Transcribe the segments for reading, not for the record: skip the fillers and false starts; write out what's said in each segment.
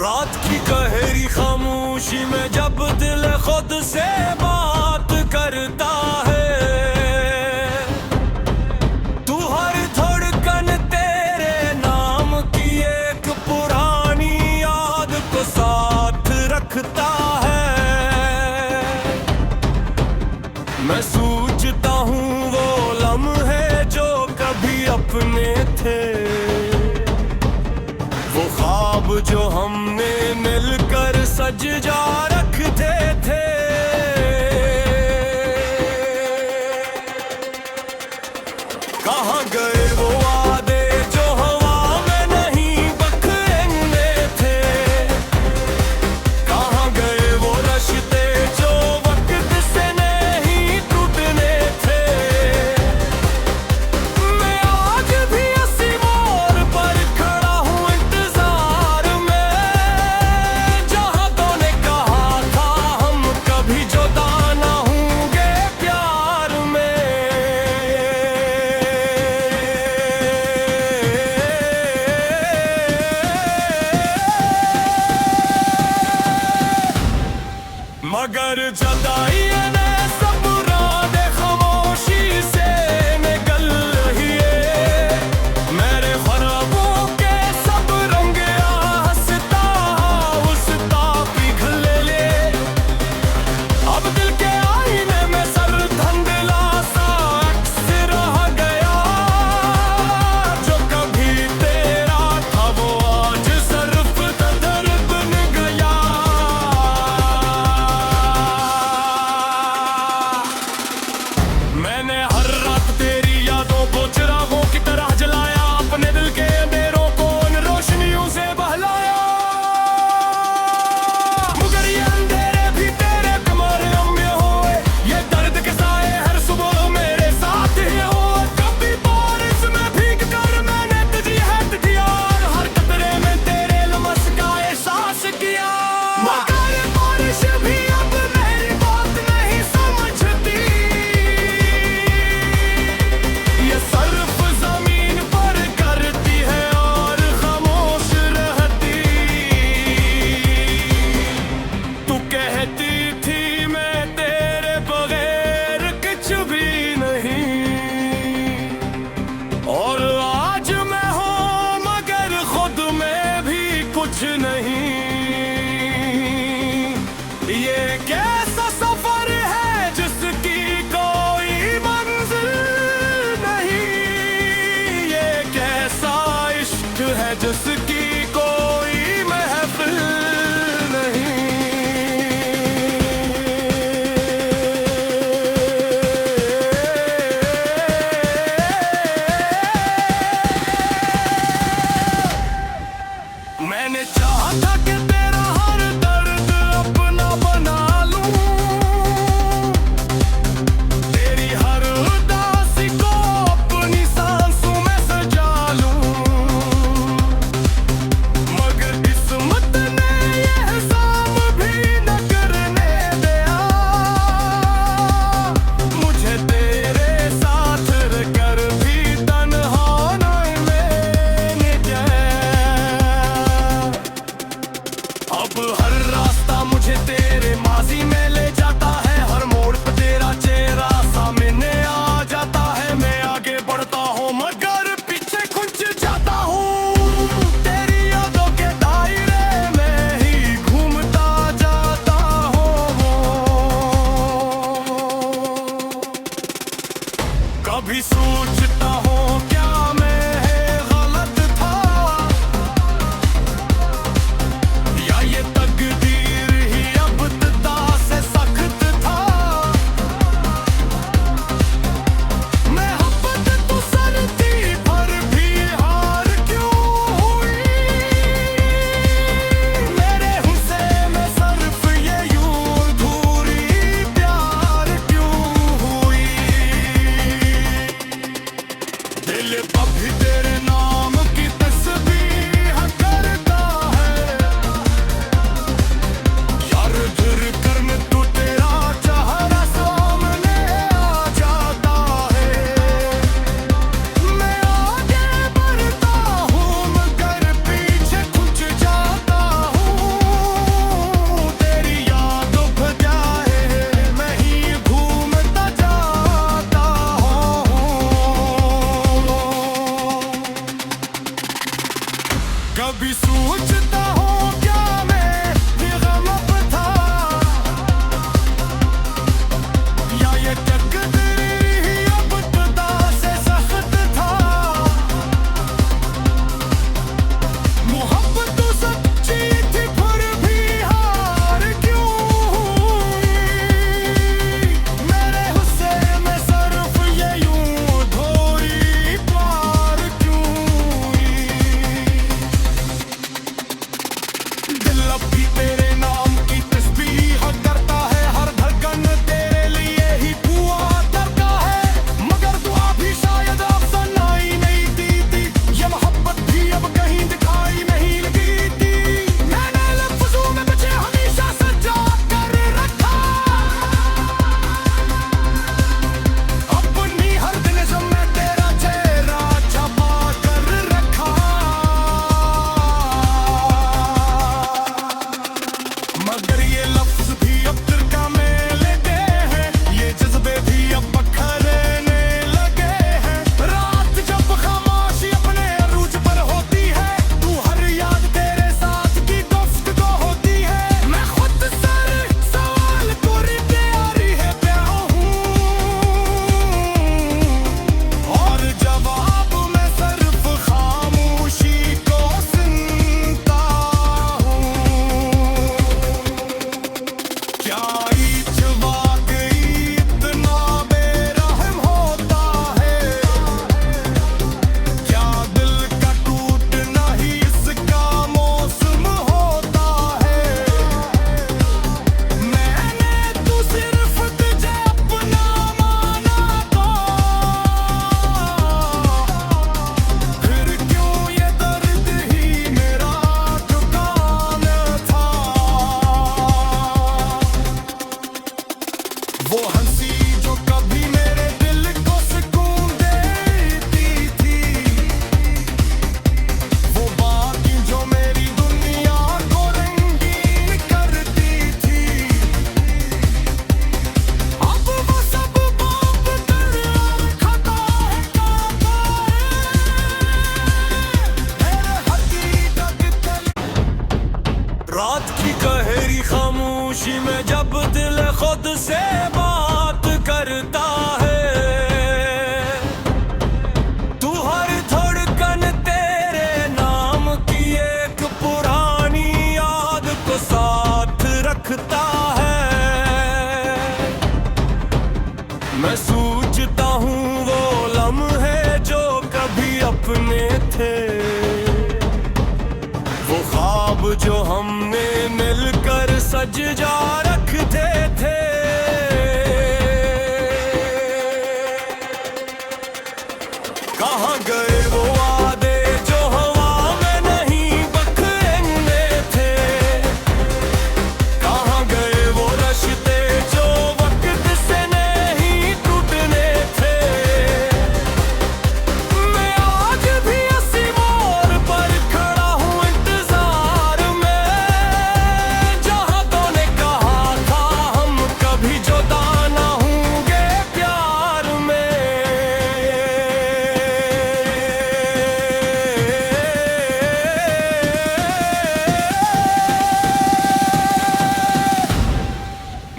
रात की गहरी खामोशी में जब दिल खुद से बात करता है, तू हर धड़कन तेरे नाम की एक पुरानी याद को साथ रखता है। मैं सोचता हूँ वो लम्हे जो कभी अपने थे, वो ख्वाब जो हमने मिलकर सज जा रखते थे। कहाँ गए वो वादे जो हवा में नहीं बखरेंगे थे, कहाँ गए वो रिश्ते जो वक्त से नहीं टूटने थे। मैं आज भी उसी मोड़ पर खड़ा हूँ इंतजार में, जहाँ तूने कहा था हम कभी जुदा ना होंगे प्यार में। मगर जुदाई ने सब रातें खामोशी से निकल रही है, मेरे ख्वाबों के सब रंग हंसता हंसता पिघल ले। अब दिल के आईने में सर धंधला सा अक्स रह गया, जो कभी तेरा था वो आज सिर्फ दर्द बन गया। मैंने हर रात तेरी यादों को चिरागों की तरह जलाया, अपने दिल के अंधेरों को उन रोशनियों से बहलाया। मगर ये अंधेरे भी तेरे तुम्हारे में होए, ये दर्द के साए हर सुबह मेरे साथ ही हो। कभी बारिश में भीग कर मैंने तुझे हट दिया, और हर कतरे में तेरे लम्स का एहसास किया। मगर बारिश भी अब मेरी बात नहीं समझती, ये सिर्फ जमीन पर करती है और खामोश रहती। तू कहती थी मैं तेरे बगैर कुछ भी नहीं, और आज मैं हूँ मगर खुद में भी कुछ नहीं। ये कैसा सफर है जिसकी कोई मंजिल नहीं, ये कैसा इश्क है जिसकी कोई महफिल नहीं। मैंने चाहा था कि तेरा हर दर्द अपना बना लूं, तेरी हर उदासी को अपनी सांसों में सजा लूं। मगर किस्मत ने ये हिसाब भी न करने दिया, मुझे तेरे साथ रहकर भी तन्हा नहीं मैंने गया। अब हर रास्ता मुझे तेरे माजी में ले जाता है, हर मोड़ पर तेरा चेहरा सामने आ जाता है। मैं आगे बढ़ता हूँ मगर पीछे खुंच जाता हूँ, तेरी यादों के दायरे में ही घूमता जाता हूँ। कभी सोचता हूँ क्या मैं गलत था, या ये तक कभी सोचता हूँ क्या मैं ये गम अब था, या ये तकदीर ही अब खुदा से सख्त था। मोहब्बत तो सच्ची थी फिर भी हार क्यों हुई, मेरे गुस्से में सिर्फ ये यूं धोई प्यार क्यों हुई। दिल अब भी तेरे नाम की तस्बीह करता है, हर धड़कन तेरे लिए ही दुआ करता है। मगर दुआ भी शायद अब सुनाई नहीं दी थी, ये मोहब्बत भी अब कहीं दिखाई नहीं लगी थी। मैंने लफ्जों में तुझे हमेशा सजा कर रखा, अपनी हर दिन जब मैं तेरा चेहरा छपा कर रखा। मगर ये लफ्ज भी अब दिल का में लगे हैं, ये जज्बे भी अब बखरने लगे हैं। रात जब खामोशी अपने अरूज पर होती है, तू हर याद तेरे साथ की गुफ्तगू होती है। मैं खुद सर सवाल पूरी तैयारी है प्यार हूँ, और जवाब मैं सिर्फ खामोशी को सुनता हूँ। क्या ईच वाकई इतना बेरहम होता है, क्या दिल का टूटना ही इसका मौसम होता है। मैंने तो सिर्फ तुझे अपना माना था, फिर क्यों ये दर्द ही मेरा ठिकाना था। वो हंसी जो कभी मेरे दिल को सुकून देती थी, वो बातें जो मेरी दुनिया को रंगीन करती थी, अब वो सब बाप कर खता है काबा है हकीकत तले। रात की गहरी खामोशी में जब दिल खुद से बात करता है, तू हर धड़कन तेरे नाम की एक पुरानी याद को साथ रखता है। मैं सोचता हूँ वो लम्हे जो कभी अपने थे, वो ख्वाब जो हमने मिलकर सज जा रखते थे। कहाँ गए वो वादे जो हवा में नहीं बखरने थे, कहाँ गए वो रिश्ते जो वक्त से नहीं टूटने थे। मैं आज भी इसी मोड़ पर खड़ा हूँ इंतजार में, जहाँ तूने कहा था हम कभी जुदा ना होंगे प्यार में।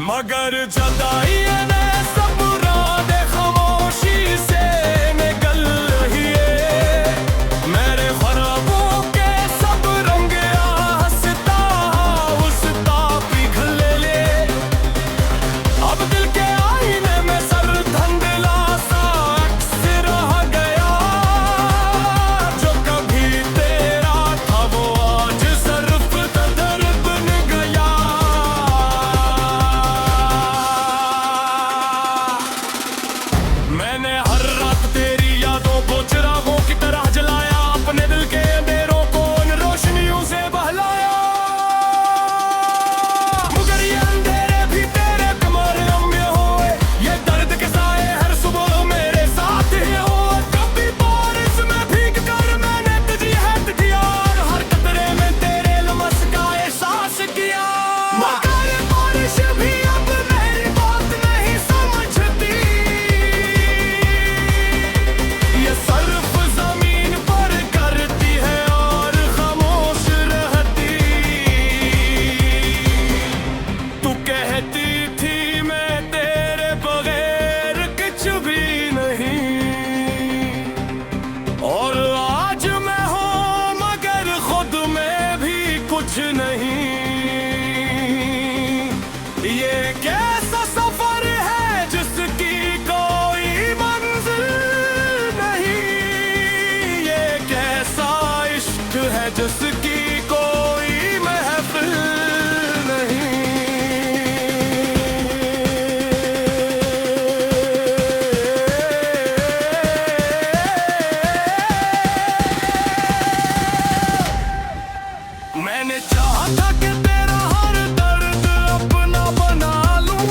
मगर जुदाई ने सब रात खामोशी से निकल रही है, मेरे ख्वाबों के सब रंग हंसता हंसता पिघल ले। अब दिल के आईने में सर धंधला सा अक्स रह गया, जो कभी तेरा था वो आज सिर्फ दर्द बन गया। कुछ नहीं। ये कैसा सफर है जिसकी कोई मंजिल नहीं। ये कैसा इश्क है जिसकी कोई महफिल नहीं। मैंने चाहा था कि तेरा हर दर्द अपना बना लूं,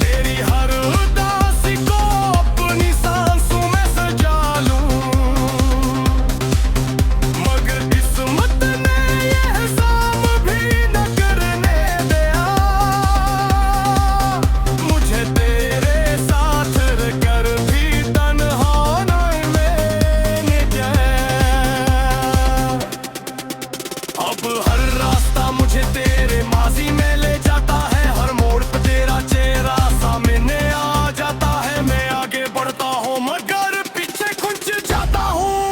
तेरी हर उदासी को अपनी सांसों में सजा लूं, मगर किस्मत ने यह साम भी न करने दिया। मुझे तेरे साथ रहकर भी तन्हा न मैंने गया। अब हर रास्ता मुझे तेरे माजी में ले जाता है, हर मोड़ पे तेरा चेहरा सामने आ जाता है। मैं आगे बढ़ता हूँ मगर पीछे खुंच जाता हूँ,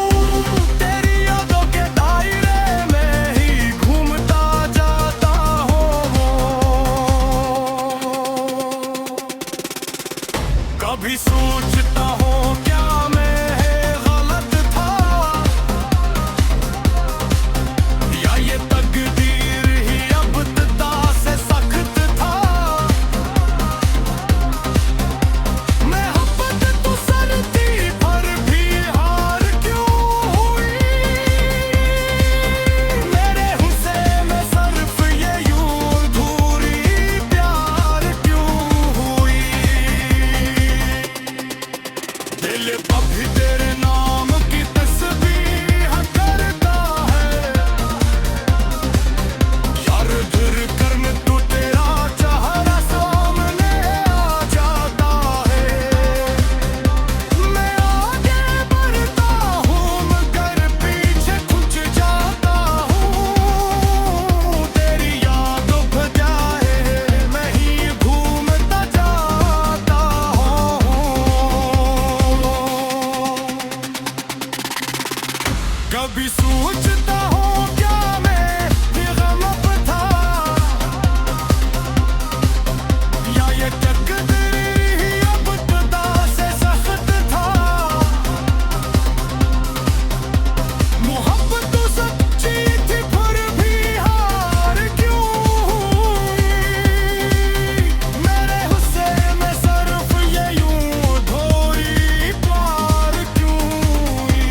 तेरी यादों के दायरे में ही घूमता जाता हूँ। कभी सोचता हूँ क्या मैं गलत था, या ये तकदीर ही अब इब्तिदा से सख्त था। मोहब्बत तो सरती पर भी हार क्यों हुई, मेरे हुस्न में सिर्फ ये यूं अधूरी प्यार क्यों हुई। दिल अभी तेरे नाम की तस्बीह करता है, यार धुर कर में तू तेरा चेहरा सामने आ जाता है। मैं आगे बढ़ता हूँ मगर पीछे खुंच जाता हूँ, तेरी याद बजाए मैं ही घूमता जाता हूँ। कभी सोचता हूँ क्या मैं बेगम था, या ये तकदीर ही अब इब्तिदा से सख्त था। मोहब्बत तो सच्ची थी फिर भी हार क्यों हुई, मेरे हुस्न में सिर्फ ये यूं अधूरी प्यार क्यों हुई।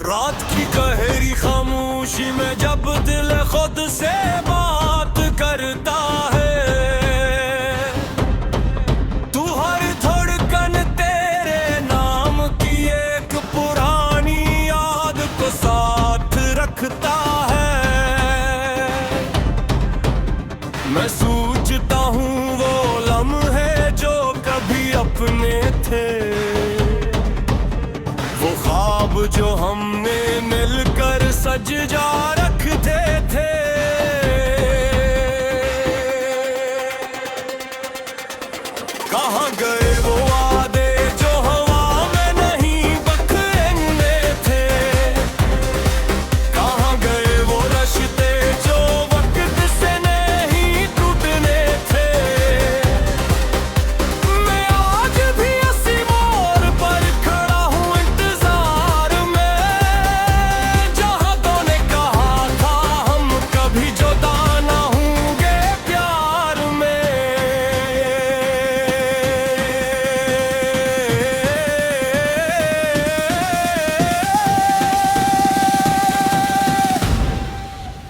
रात की गहरी खामोशी में जब दिल खुद से बात करता है, तू हर धड़कन तेरे नाम की एक पुरानी याद को साथ रखता है। मैं सोचता हूँ वो लम्हे जो कभी अपने थे, वो ख्वाब जो हमने मिलकर सज जा रखते थे। कहाँ गए वो वादे जो हवा में नहीं बखरेंगे थे, कहाँ गए वो रिश्ते जो वक्त से नहीं टूटने थे। मैं आज भी इसी मोड़ पर खड़ा हूँ इंतजार में, जहाँ तूने कहा था हम कभी जुदा ना होंगे प्यार में।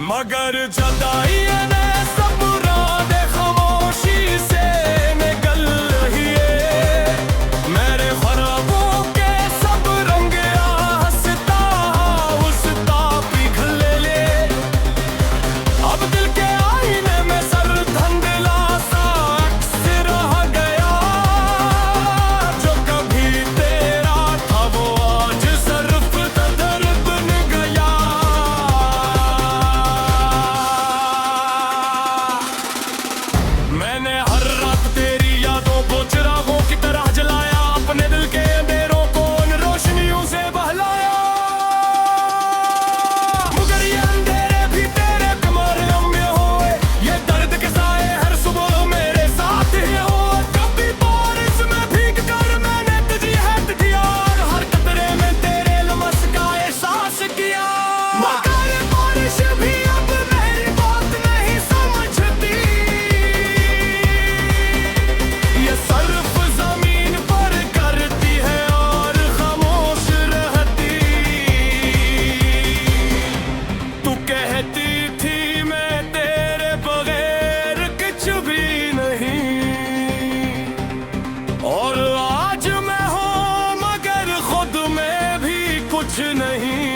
मगर जुदाई ने सब रातें खामोशी से निकल रही है, मेरे ख्वाबों के सब रंग हंसता हंसता पिघल ले। अब दिल के आईने में सर धंधला सा अक्स रह गया, जो कभी तेरा था वो आज सिर्फ दर बन गया। मैंने हर रात तेरी यादों को चिरागों की तरह जलाया, अपने दिल के अंधेरों को उन रोशनियों से बहलाया। मगर ये अंधेरे भी तेरे कमरियों में होए, ये दर्द के साए हर सुबह मेरे साथ ही होए। कभी बारिश में भीग कर मैंने तुझे हट दिया, और हर कतरे में तेरे लमस का एहसास किया। मगर बारिश भी अब मेरी बात नहीं समझती, ये सर्फ जमीन पर करती है और खामोश रहती। तू कहती थी मैं तेरे बगैर कुछ भी नहीं, और आज मैं हूँ मगर खुद में भी कुछ नहीं।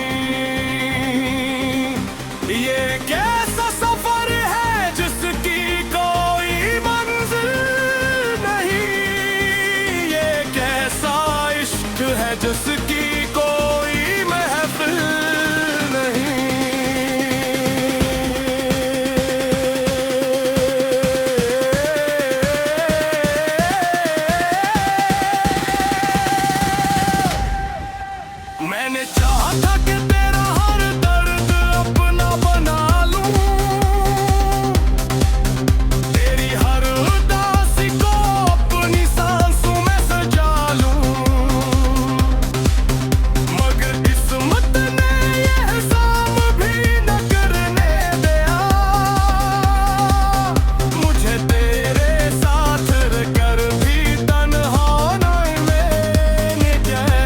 ये कैसा सफर है जिसकी कोई मंजिल नहीं, ये कैसा इश्क है जिसकी कोई महफिल नहीं। मैंने चाहा था कि तेरा हर दर्द अपना बना लूं, तेरी हर उदासी को अपनी सांसों में सजा लूं। मगर किस्मत ने ये हिसाब भी न करने दिया, मुझे तेरे साथ रहकर भी तन्हा नहीं मैंने गया।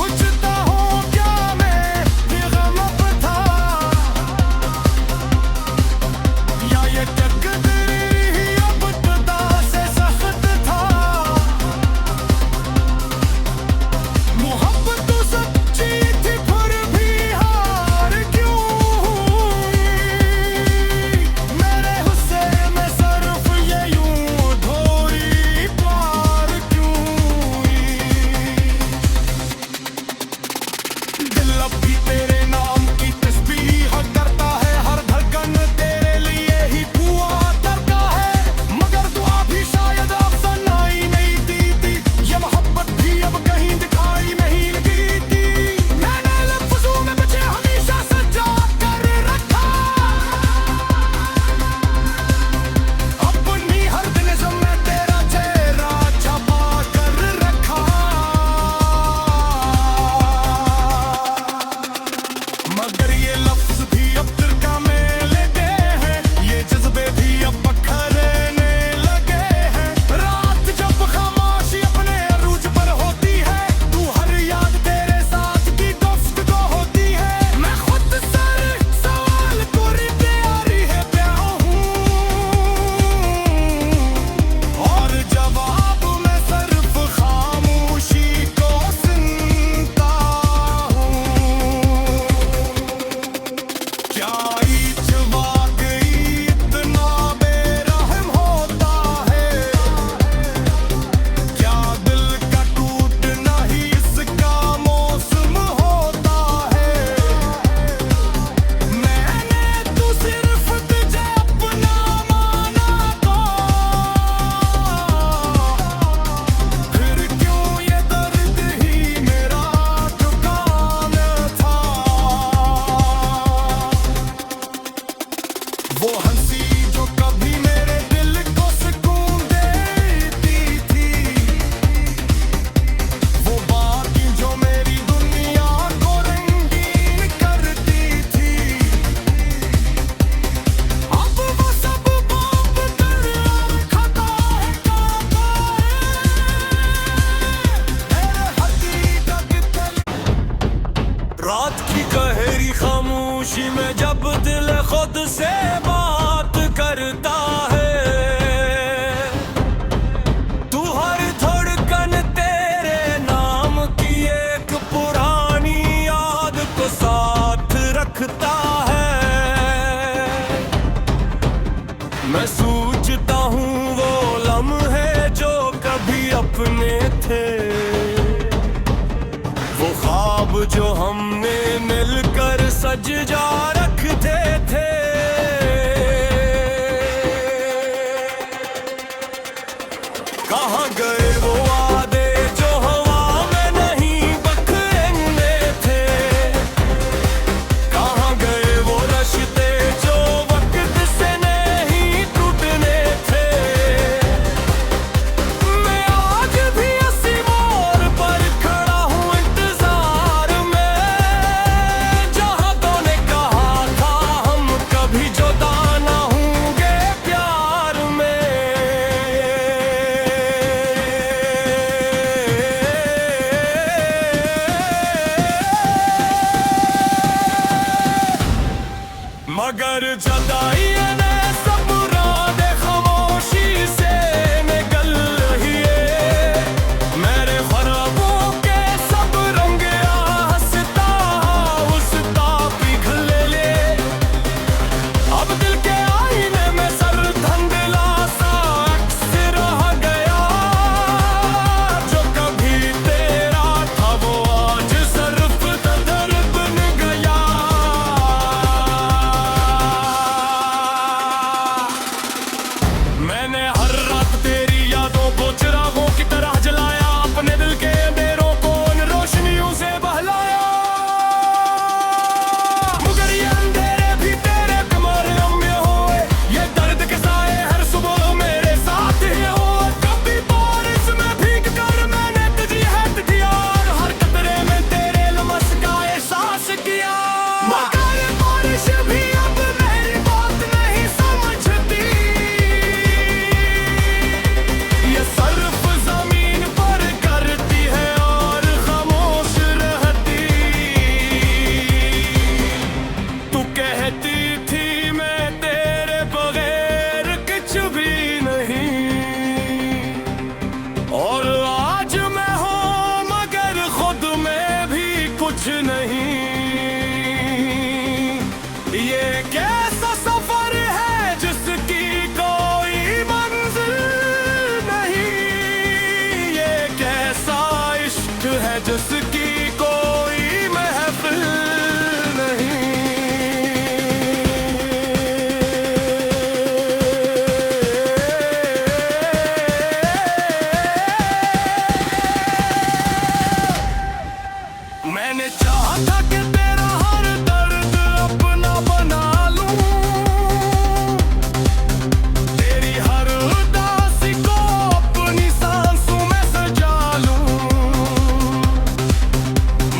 सोचता हूँ क्या मैं ये गम अब था या ये तकदीर ही अब खुदा से सख्त था। मोहब्बत सच्ची थी फिर भी हार क्यों हुई? मेरे गुस्से में सिर्फ ये यूं धोई प्यार क्यों हुई? दिल अब भी तेरे नाम की तस्बीह करता है, हर धड़कन तेरे लिए ही दुआ करता है। मगर दुआ भी शायद अब सुनाई नहीं दी थी, ये मोहब्बत भी अब कहीं दिखाई नहीं दी थी। मैंने लफ्ज़ों में मुझे हमेशा सजा कर रखा, अपनी हर दिल में तेरा चेहरा छपा कर रखा। मगर ये लफ्ज़ भी अब तिरका में लगे हैं, ये जज्बे भी अब बखरने लगे हैं। रात जब खामोशी अपने अरूज पर होती है, तू हर याद तेरे साथ की गुफ्तगू होती है। मैं खुद सर सवाल पूरी तैयारी है प्यार हूँ, और जवाब मैं सिर्फ खामोशी को सुनता हूँ। क्या ईच वाकई इतना बेरहम होता है? क्या दिल का टूटना ही इसका मौसम होता है? मैंने तो सिर्फ तुझे अपना माना था, फिर क्यों ये दर्द ही मेरा दुकान था? वो हंसी जो कभी मेरे दिल को सुकून देती थी, वो बातें जो मेरी दुनिया को रंगीन करती थी, अब वो सब बाप कर खाता है हकीकत। रात की गहरी खामोशी में जब दिल खुद से बात करता है, तू हर धड़कन तेरे नाम की एक पुरानी याद को साथ रखता है। मैं सोचता हूँ वो लम्हे जो कभी अपने थे, वो ख्वाब जो हमने मिलकर सज जा रखते थे। कहाँ गए वो वादे जो हवा में नहीं बखरेंगे थे? कहाँ गए वो रिश्ते जो वक्त से नहीं टूटने थे? मैं आज भी इसी मोड़ पर खड़ा हूँ इंतजार में, जहाँ तूने कहा था हम कभी जुदा ना होंगे प्यार में। मगर जुदाई ने सब रादे खामोशी से निकल रही है, मेरे ख्वाबों के सब रंग हंसता उसका पिघल ले। अब दिल के आईने में सर धंधला सा अक्स रह गया, जो कभी तेरा था वो आज सिर्फ दर्द बन गया। कुछ नहीं। ये कैसा सफर है जिसकी कोई मंजिल नहीं। ये कैसा इश्क है जिसकी कोई महफिल नहीं। मैंने चाहा था कि तेरा हर दर्द अपना बना लूं, तेरी हर उदासी को अपनी सांसों में सजा लूं,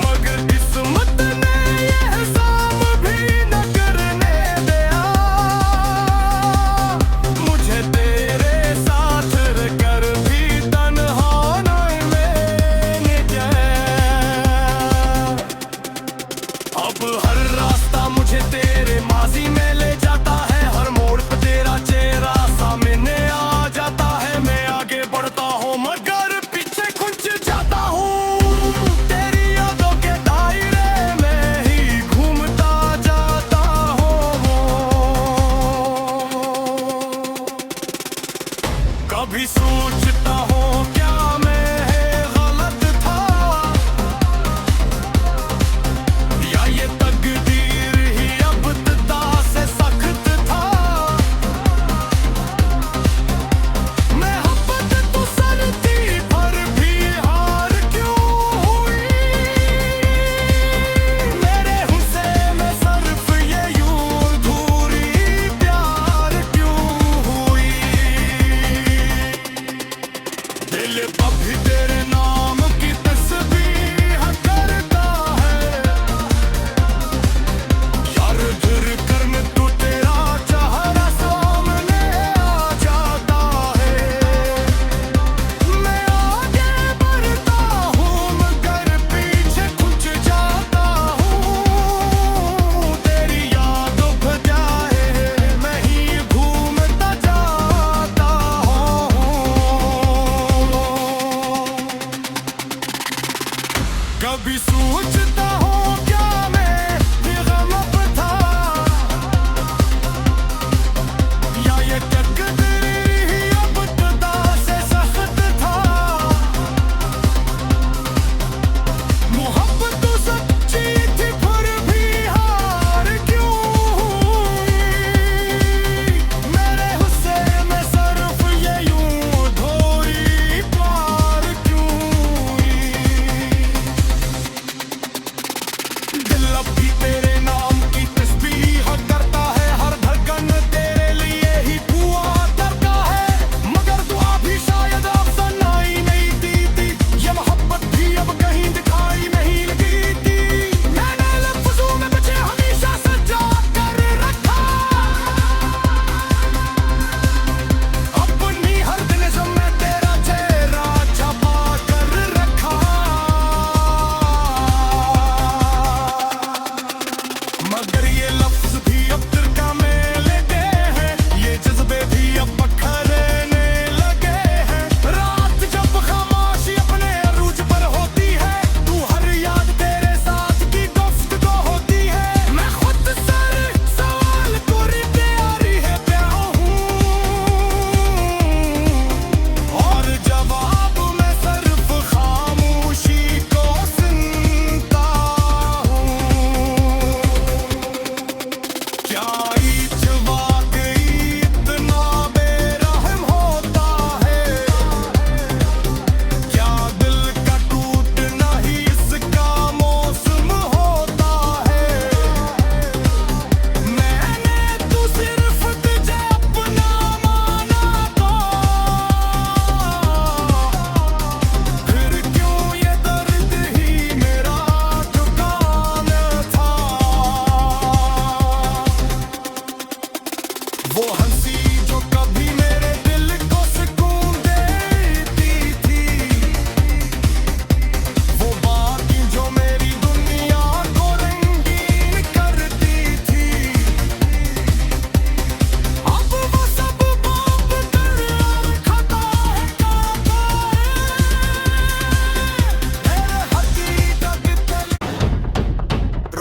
मगर किस्मत ने ये हिसाब भी न करने दिया। मुझे तेरे साथ रहकर भी तन्हा नहीं मैंने गया। अब हर रास्ता मुझे तेरे माजी में ले जाता है, हर मोड़ पे तेरा चेहरा सामने आ जाता है। मैं आगे बढ़ता हूँ मगर पीछे खुंच जाता हूँ, तेरी यादों के दायरे में ही घूमता जाता हूँ। कभी सोचता हूँ क्या मैं गलत था, या ये तकदीर ही अब इब्तिदा से सख्त था। मोहब्बत तो सर थी पर भी हार क्यों हुई। मेरे हुस्न में सिर्फ ये यूं अधूरी प्यार क्यों हुई। दिल अब भी तेरे नाम की तस्बीह करता है, यार धुर कर में तू तेरा चेहरा सामने आ जाता है। मैं आगे बढ़ता हूँ मगर पीछे खुंच जाता हूँ, तेरी याद बजाए मैं ही घूमता जाता हूँ। कभी सोचता हूँ क्या मैं बेगम था, या ये तकदीर ही अब इब्तिदा से सख्त था। मोहब्बत तो सच्ची थी पर भी हार क्यों हुई। मेरे हुस्न में सिर्फ ये यूं अधूरी प्यार क्यों हुई।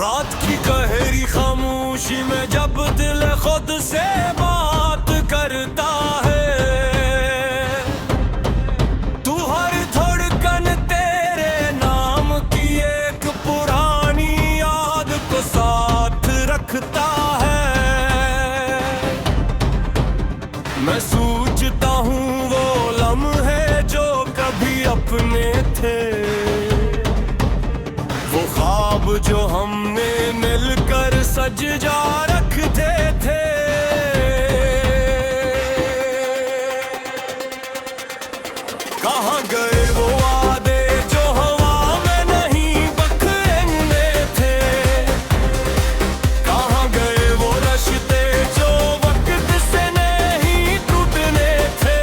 रात की गहरी खामोशी में जब दिल खुद से बात करता है, तू हर धड़कन तेरे नाम की एक पुरानी याद को साथ रखता है। मैं सोचता हूँ वो लम्हे जो कभी अपने थे, वो ख्वाब जो हमने मिलकर सज जा रखते थे। कहाँ गए वो वादे जो हवा में नहीं बखरेंगे थे, कहाँ गए वो रिश्ते जो वक्त से नहीं टूटने थे।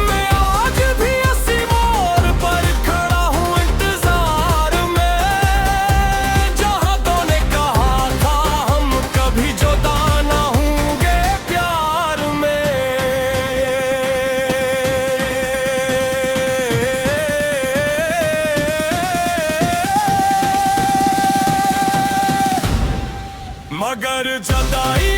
मैं आज भी इसी मोड़ पर खड़ा हूँ इंतजार में, जहाँ तो ने कहा था हम कभी जुदा ना होंगे प्यार में। मगर जुदाई